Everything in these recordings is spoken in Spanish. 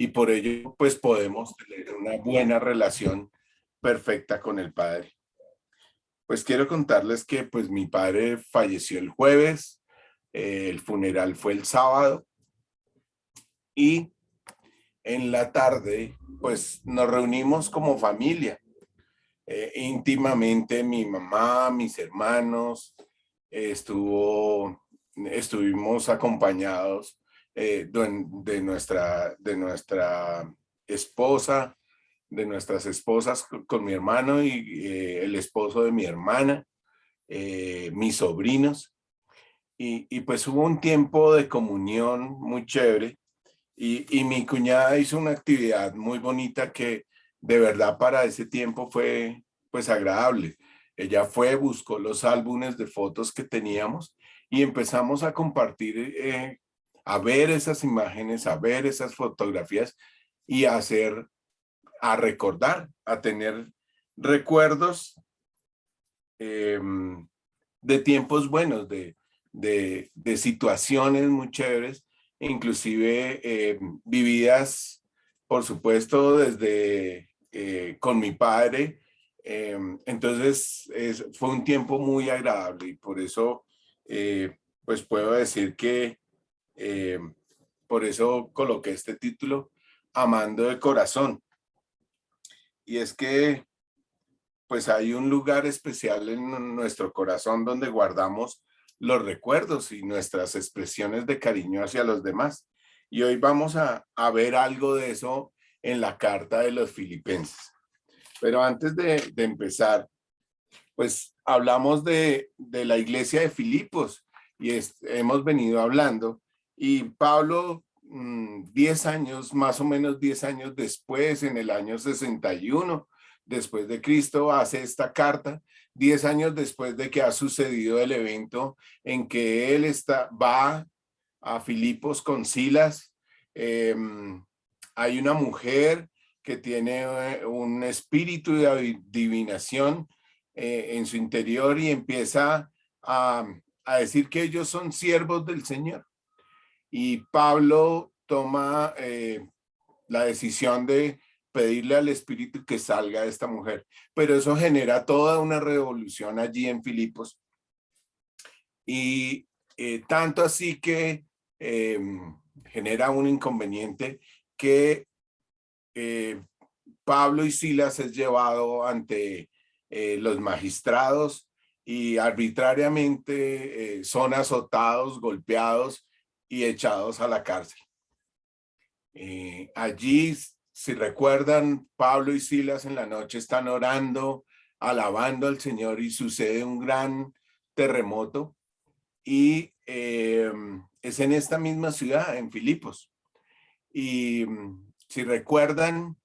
y por ello pues podemos tener una buena relación perfecta con el Padre. Pues quiero contarles que pues mi padre falleció el jueves, el funeral fue el sábado y en la tarde pues nos reunimos como familia, íntimamente mi mamá, mis hermanos, estuvimos acompañados de nuestra esposa, de nuestras esposas con mi hermano y el esposo de mi hermana, mis sobrinos. Y pues hubo un tiempo de comunión muy chévere y mi cuñada hizo una actividad muy bonita que de verdad para ese tiempo fue pues agradable. Ella fue, buscó los álbumes de fotos que teníamos y empezamos a compartir, a ver esas imágenes, a ver esas fotografías y a recordar, a tener recuerdos eh, de tiempos buenos, de situaciones muy chéveres, inclusive vividas, por supuesto, desde con mi padre. Entonces, fue un tiempo muy agradable y por eso, pues puedo decir que eh, por eso coloqué este título, Amando de Corazón. Y es que pues hay un lugar especial en nuestro corazón donde guardamos los recuerdos y nuestras expresiones de cariño hacia los demás. Y hoy vamos a ver algo de eso en la carta de los Filipenses. Pero antes de empezar, pues hablamos de la iglesia de Filipos y hemos venido hablando. Y Pablo, 10 años, más o menos 10 años después, en el año 61 después de Cristo, hace esta carta, 10 años después de que ha sucedido el evento en que él va a Filipos con Silas. Hay una mujer que tiene un espíritu de adivinación en su interior y empieza a decir que ellos son siervos del Señor. Y Pablo toma la decisión de pedirle al Espíritu que salga de esta mujer. Pero eso genera toda una revolución allí en Filipos. Y tanto así que genera un inconveniente que Pablo y Silas es llevado ante los magistrados y arbitrariamente son azotados, golpeados y echados a la cárcel. Allí, si recuerdan, Pablo y Silas en la noche están orando, alabando al Señor y sucede un gran terremoto y es en esta misma ciudad, en Filipos. Y si recuerdan,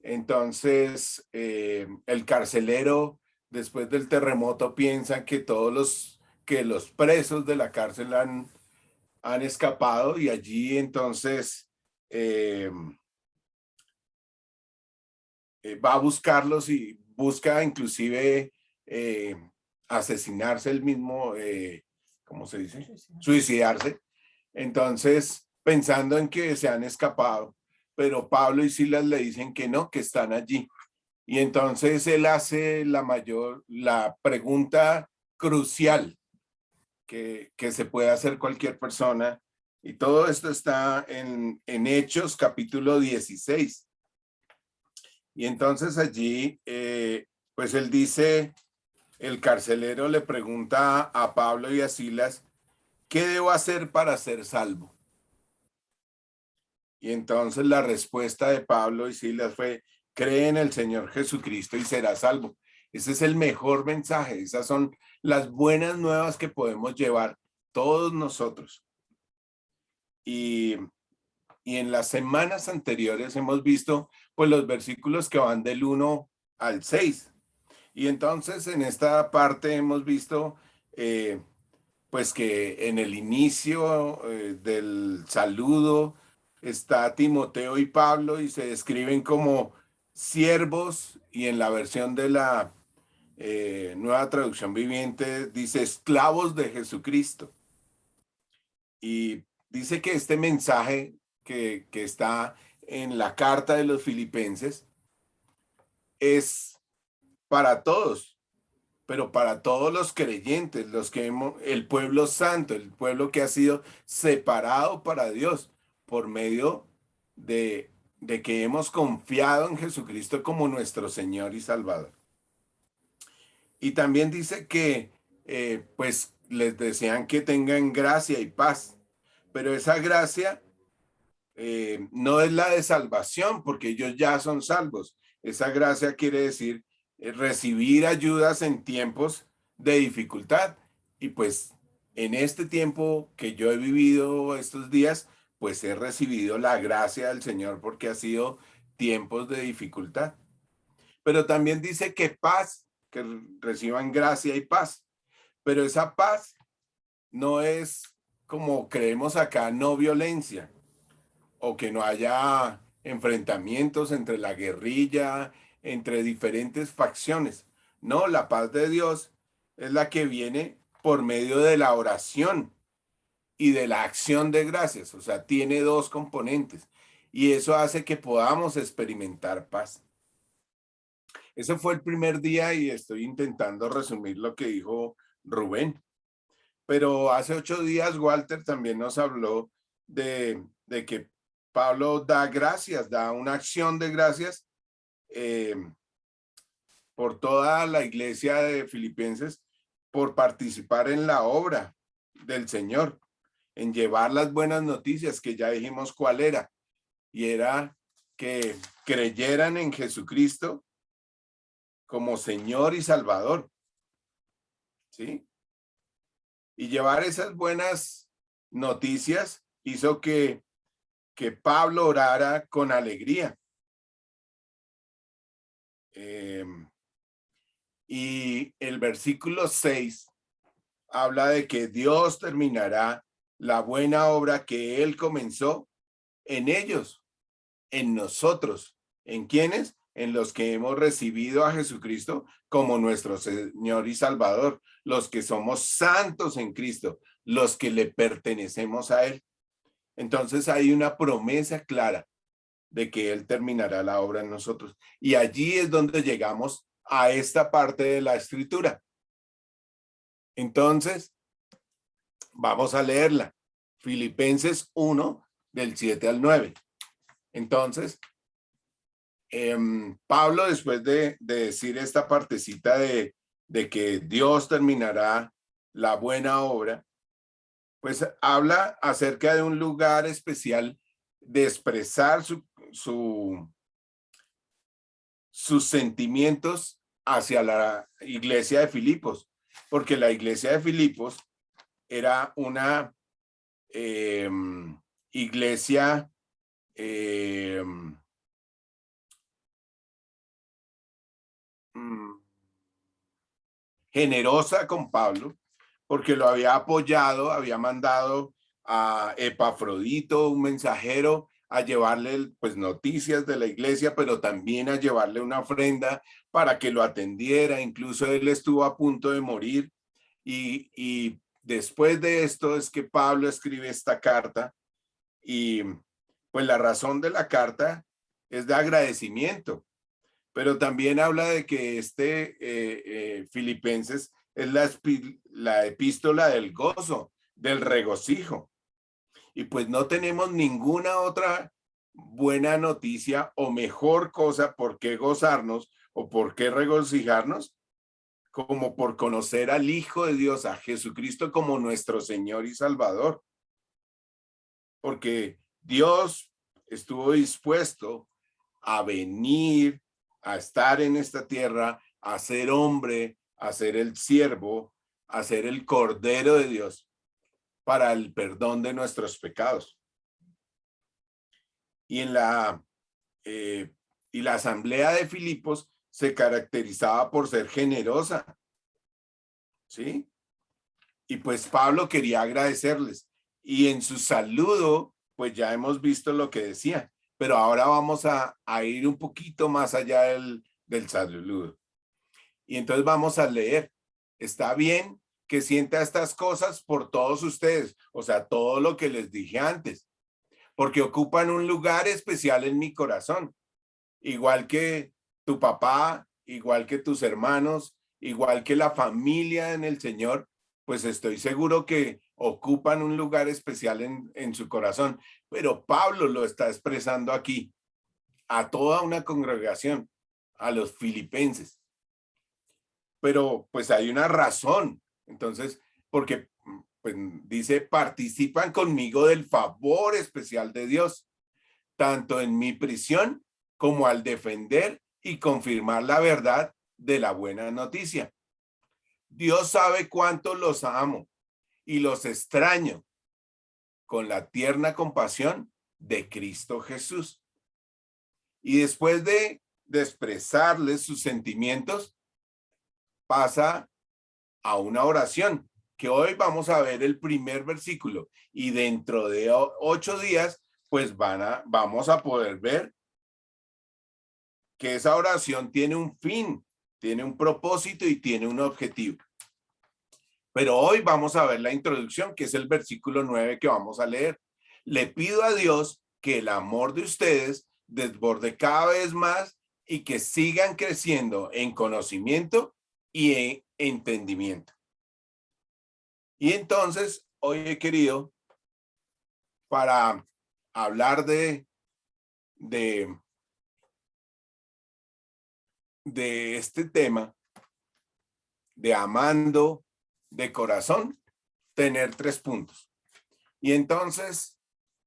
entonces el carcelero, después del terremoto, piensa que que los presos de la cárcel han escapado y allí entonces va a buscarlos y busca inclusive asesinarse él mismo, ¿cómo se dice? Suicidarse. Entonces, pensando en que se han escapado, pero Pablo y Silas le dicen que no, que están allí. Y entonces él hace la pregunta crucial que se puede hacer cualquier persona. Y todo esto está en Hechos capítulo 16. Y entonces allí, pues él dice, el carcelero le pregunta a Pablo y a Silas, ¿qué debo hacer para ser salvo? Y entonces la respuesta de Pablo y Silas fue, cree en el Señor Jesucristo y serás salvo. Ese es el mejor mensaje. Esas son las buenas nuevas que podemos llevar todos nosotros. Y en las semanas anteriores hemos visto pues los versículos que van del 1 al 6. Y entonces en esta parte hemos visto pues que en el inicio del saludo está Timoteo y Pablo y se describen como siervos y en la versión de la nueva traducción viviente dice esclavos de Jesucristo. Y dice que este mensaje que está en la carta de los Filipenses es para todos, pero para todos los creyentes, los que hemos, el pueblo santo, el pueblo que ha sido separado para Dios por medio de, de que hemos confiado en Jesucristo como nuestro Señor y Salvador. Y también dice que pues les desean que tengan gracia y paz, pero esa gracia no es la de salvación, porque ellos ya son salvos. Esa gracia quiere decir recibir ayudas en tiempos de dificultad. Y pues en este tiempo que yo he vivido estos días, pues he recibido la gracia del Señor porque ha sido tiempos de dificultad. Pero también dice que paz, que reciban gracia y paz. Pero esa paz no es como creemos acá, no violencia, o que no haya enfrentamientos entre la guerrilla, entre diferentes facciones. No, la paz de Dios es la que viene por medio de la oración y de la acción de gracias. O sea, tiene dos componentes y eso hace que podamos experimentar paz. Ese fue el primer día y estoy intentando resumir lo que dijo Rubén. Pero hace 8 días Walter también nos habló de que Pablo da gracias, da una acción de gracias eh, por toda la iglesia de Filipenses por participar en la obra del Señor, en llevar las buenas noticias que ya dijimos cuál era, y era que creyeran en Jesucristo como Señor y Salvador, ¿sí? Y llevar esas buenas noticias hizo que Pablo orara con alegría. Y el versículo 6 habla de que Dios terminará la buena obra que Él comenzó en ellos, en nosotros. ¿En quiénes? En los que hemos recibido a Jesucristo como nuestro Señor y Salvador, los que somos santos en Cristo, los que le pertenecemos a Él. Entonces hay una promesa clara de que Él terminará la obra en nosotros. Y allí es donde llegamos a esta parte de la escritura. Entonces, vamos a leerla. Filipenses 1, del 7 al 9. Entonces, Pablo, después de decir esta partecita de que Dios terminará la buena obra, pues habla acerca de un lugar especial de expresar sus sentimientos hacia la iglesia de Filipos, porque la iglesia de Filipos era una iglesia generosa con Pablo, porque lo había apoyado, había mandado a Epafrodito, un mensajero, a llevarle pues noticias de la iglesia, pero también a llevarle una ofrenda para que lo atendiera. Incluso él estuvo a punto de morir y después de esto es que Pablo escribe esta carta y pues la razón de la carta es de agradecimiento, pero también habla de que Filipenses es la epístola del gozo, del regocijo. Y pues no tenemos ninguna otra buena noticia o mejor cosa por qué gozarnos o por qué regocijarnos, como por conocer al Hijo de Dios, a Jesucristo como nuestro Señor y Salvador. Porque Dios estuvo dispuesto a venir, a estar en esta tierra, a ser hombre, a ser el siervo, a ser el Cordero de Dios para el perdón de nuestros pecados. Y la asamblea de Filipos se caracterizaba por ser generosa, ¿sí? Y pues Pablo quería agradecerles. Y en su saludo, pues ya hemos visto lo que decía, pero ahora vamos a ir un poquito más allá del saludo. Y entonces vamos a leer. Está bien que sienta estas cosas por todos ustedes, o sea, todo lo que les dije antes, porque ocupan un lugar especial en mi corazón, igual que tu papá, igual que tus hermanos, igual que la familia en el Señor, pues estoy seguro que ocupan un lugar especial en su corazón. Pero Pablo lo está expresando aquí a toda una congregación, a los filipenses. Pero pues hay una razón. Entonces, porque pues, dice, participan conmigo del favor especial de Dios, tanto en mi prisión como al defender y confirmar la verdad de la buena noticia. Dios sabe cuánto los amo y los extraño con la tierna compasión de Cristo Jesús. Y después de expresarles sus sentimientos, pasa a una oración, que hoy vamos a ver el primer versículo, y dentro de 8 días, pues vamos a poder ver que esa oración tiene un fin, tiene un propósito y tiene un objetivo. Pero hoy vamos a ver la introducción, que es el versículo 9 que vamos a leer. Le pido a Dios que el amor de ustedes desborde cada vez más y que sigan creciendo en conocimiento y en entendimiento. Y entonces, hoy he querido, para hablar de este tema, de amando de corazón, tener 3 puntos. Y entonces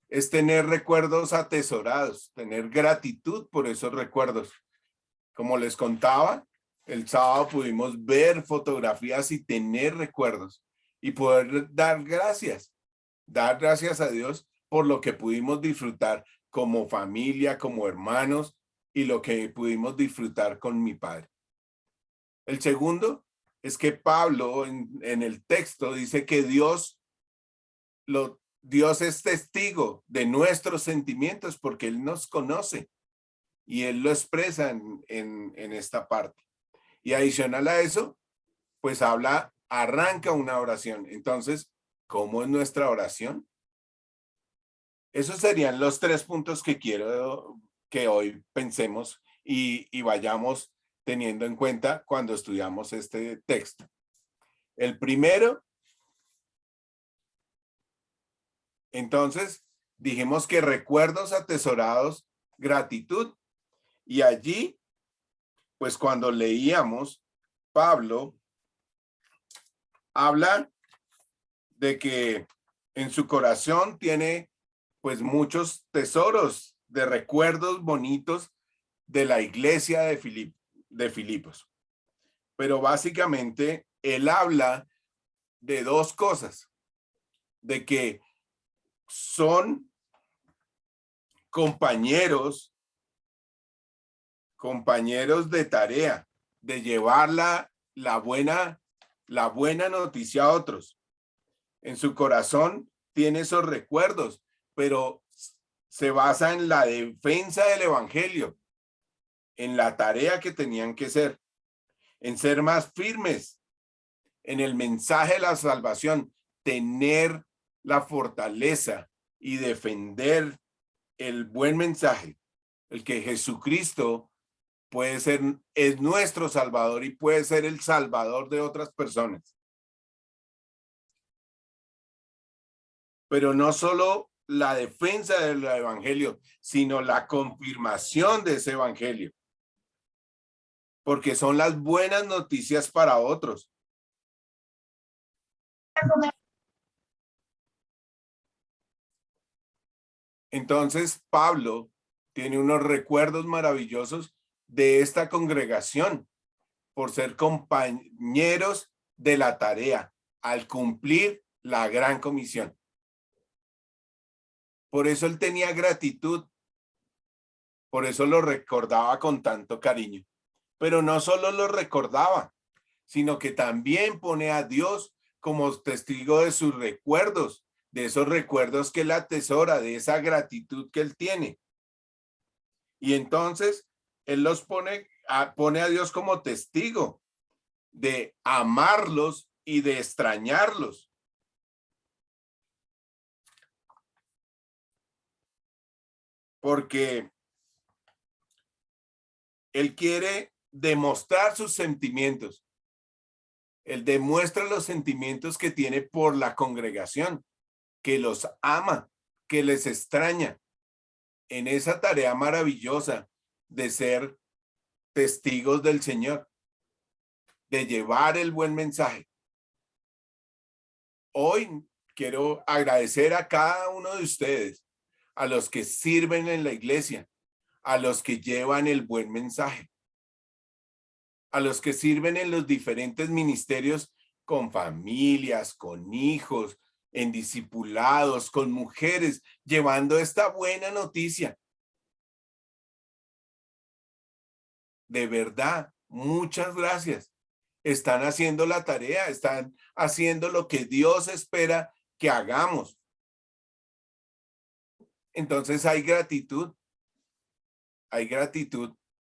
es tener recuerdos atesorados, tener gratitud por esos recuerdos. Como les contaba, el sábado pudimos ver fotografías y tener recuerdos y poder dar gracias a Dios por lo que pudimos disfrutar como familia, como hermanos y lo que pudimos disfrutar con mi padre. El segundo es que Pablo en el texto dice que Dios es testigo de nuestros sentimientos porque Él nos conoce y Él lo expresa en esta parte. Y adicional a eso, pues arranca una oración. Entonces, ¿cómo es nuestra oración? Esos serían los 3 puntos que quiero que hoy pensemos y vayamos teniendo en cuenta cuando estudiamos este texto. El primero, entonces, dijimos que recuerdos atesorados, gratitud, y allí, pues cuando leíamos, Pablo habla de que en su corazón tiene pues muchos tesoros de recuerdos bonitos de la iglesia de Filipos. Pero básicamente él habla de 2 cosas, de que son compañeros de tarea, de llevar la buena noticia a otros. En su corazón tiene esos recuerdos, pero se basa en la defensa del evangelio, en la tarea que tenían que hacer, en ser más firmes, en el mensaje de la salvación, tener la fortaleza y defender el buen mensaje, el que Jesucristo es nuestro Salvador y puede ser el Salvador de otras personas. Pero no solo la defensa del evangelio, sino la confirmación de ese evangelio. Porque son las buenas noticias para otros. Entonces, Pablo tiene unos recuerdos maravillosos de esta congregación por ser compañeros de la tarea al cumplir la gran comisión. Por eso él tenía gratitud, por eso lo recordaba con tanto cariño. Pero no solo lo recordaba, sino que también pone a Dios como testigo de sus recuerdos, de esos recuerdos que él atesora, de esa gratitud que él tiene. Y entonces él los pone a Dios como testigo de amarlos y de extrañarlos. porque él quiere demostrar sus sentimientos. Él demuestra los sentimientos que tiene por la congregación, que los ama, que les extraña en esa tarea maravillosa de ser testigos del Señor, de llevar el buen mensaje. Hoy quiero agradecer a cada uno de ustedes, a los que sirven en la iglesia, a los que llevan el buen mensaje, a los que sirven en los diferentes ministerios con familias, con hijos, en discipulados, con mujeres, llevando esta buena noticia. De verdad, muchas gracias. Están haciendo la tarea, están haciendo lo que Dios espera que hagamos. Entonces hay gratitud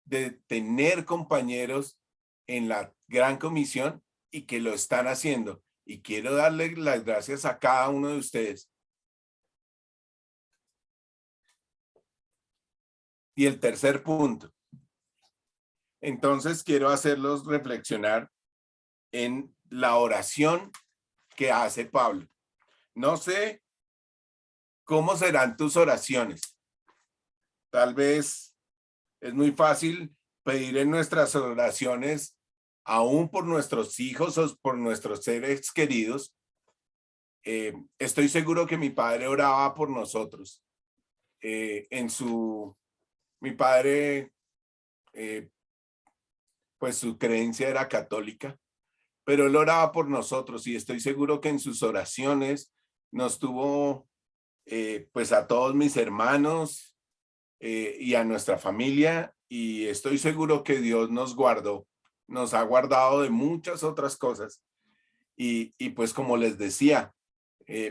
de tener compañeros en la gran comisión y que lo están haciendo. Y quiero darle las gracias a cada uno de ustedes. Y el tercer punto. Entonces quiero hacerlos reflexionar en la oración que hace Pablo. No sé cómo serán tus oraciones. Tal vez es muy fácil pedir en nuestras oraciones, aún por nuestros hijos o por nuestros seres queridos. Estoy seguro que mi padre oraba por nosotros. Mi padre, pues su creencia era católica, pero él oraba por nosotros y estoy seguro que en sus oraciones nos tuvo, pues a todos mis hermanos y a nuestra familia, y estoy seguro que Dios nos guardó, nos ha guardado de muchas otras cosas. Y pues como les decía,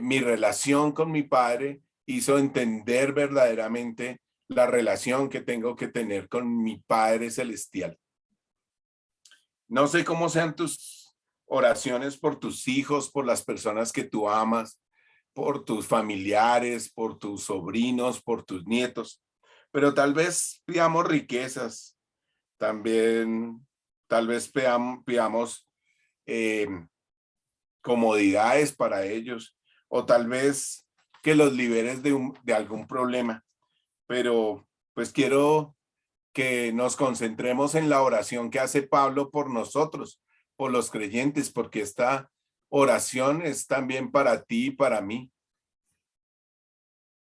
mi relación con mi padre hizo entender verdaderamente la relación que tengo que tener con mi Padre Celestial. No sé cómo sean tus oraciones por tus hijos, por las personas que tú amas, por tus familiares, por tus sobrinos, por tus nietos, pero tal vez pidamos riquezas, también tal vez pidamos comodidades para ellos, o tal vez que los liberes de algún problema. Pero pues quiero que nos concentremos en la oración que hace Pablo por nosotros, por los creyentes, porque esta oración es también para ti y para mí.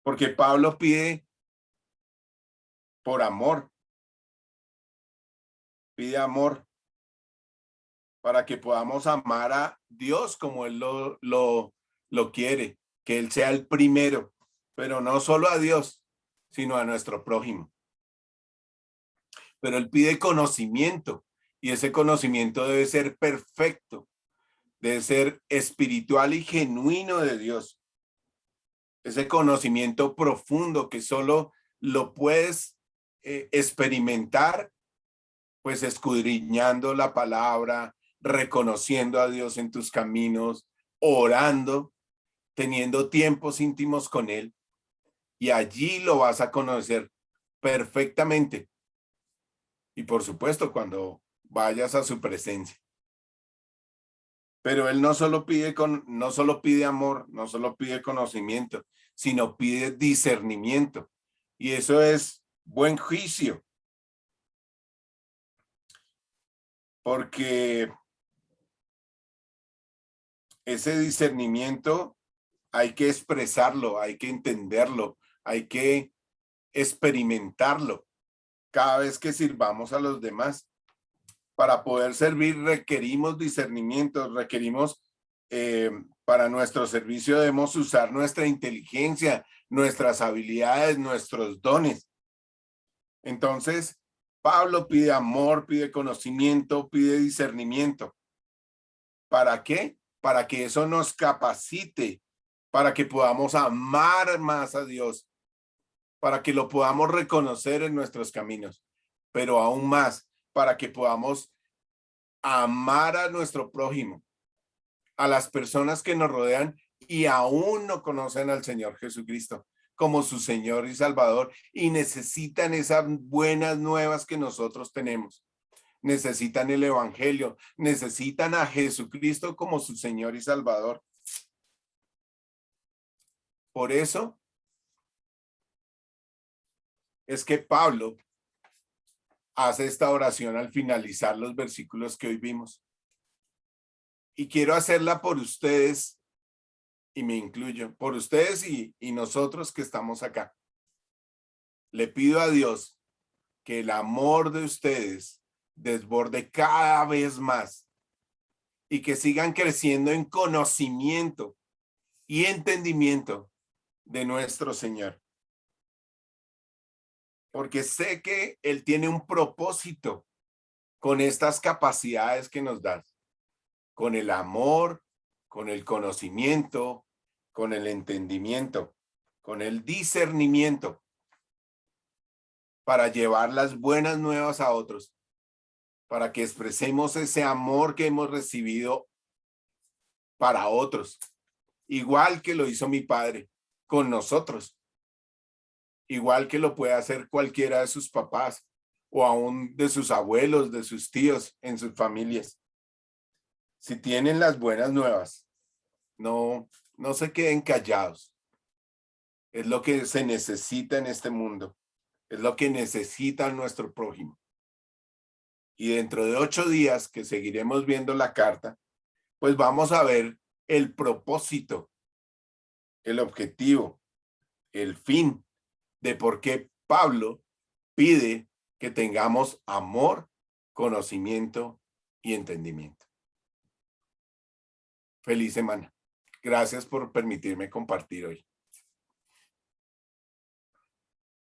Porque Pablo pide por amor, pide amor para que podamos amar a Dios como Él lo quiere, que Él sea el primero, pero no solo a Dios, sino a nuestro prójimo. Pero Él pide conocimiento y ese conocimiento debe ser perfecto, debe ser espiritual y genuino de Dios. Ese conocimiento profundo que solo lo puedes experimentar, pues escudriñando la palabra, reconociendo a Dios en tus caminos, orando, teniendo tiempos íntimos con Él, y allí lo vas a conocer perfectamente. Y por supuesto, cuando vayas a su presencia. Pero Él no solo pide amor, no solo pide conocimiento, sino pide discernimiento. Y eso es buen juicio. Porque ese discernimiento hay que expresarlo, hay que entenderlo, hay que experimentarlo cada vez que sirvamos a los demás. Para poder servir requerimos discernimiento, requerimos, para nuestro servicio debemos usar nuestra inteligencia, nuestras habilidades, nuestros dones. Entonces, Pablo pide amor, pide conocimiento, pide discernimiento. ¿Para qué? Para que eso nos capacite, para que podamos amar más a Dios, para que lo podamos reconocer en nuestros caminos, pero aún más, para que podamos amar a nuestro prójimo, a las personas que nos rodean y aún no conocen al Señor Jesucristo, como su Señor y Salvador y necesitan esas buenas nuevas que nosotros tenemos. Necesitan el Evangelio, necesitan a Jesucristo como su Señor y Salvador. Por eso es que Pablo hace esta oración al finalizar los versículos que hoy vimos. Y quiero hacerla por ustedes, y me incluyo, por ustedes y nosotros que estamos acá. Le pido a Dios que el amor de ustedes desborde cada vez más y que sigan creciendo en conocimiento y entendimiento de nuestro Señor. Porque sé que Él tiene un propósito con estas capacidades que nos da, con el amor, con el conocimiento, con el entendimiento, con el discernimiento, para llevar las buenas nuevas a otros, para que expresemos ese amor que hemos recibido para otros, igual que lo hizo mi padre con nosotros, igual que lo puede hacer cualquiera de sus papás o aún de sus abuelos, de sus tíos, en sus familias. Si tienen las buenas nuevas, no se queden callados. Es lo que se necesita en este mundo. Es lo que necesita nuestro prójimo. Y dentro de 8 días que seguiremos viendo la carta, pues vamos a ver el propósito, el objetivo, el fin de por qué Pablo pide que tengamos amor, conocimiento y entendimiento. Feliz semana. Gracias por permitirme compartir hoy.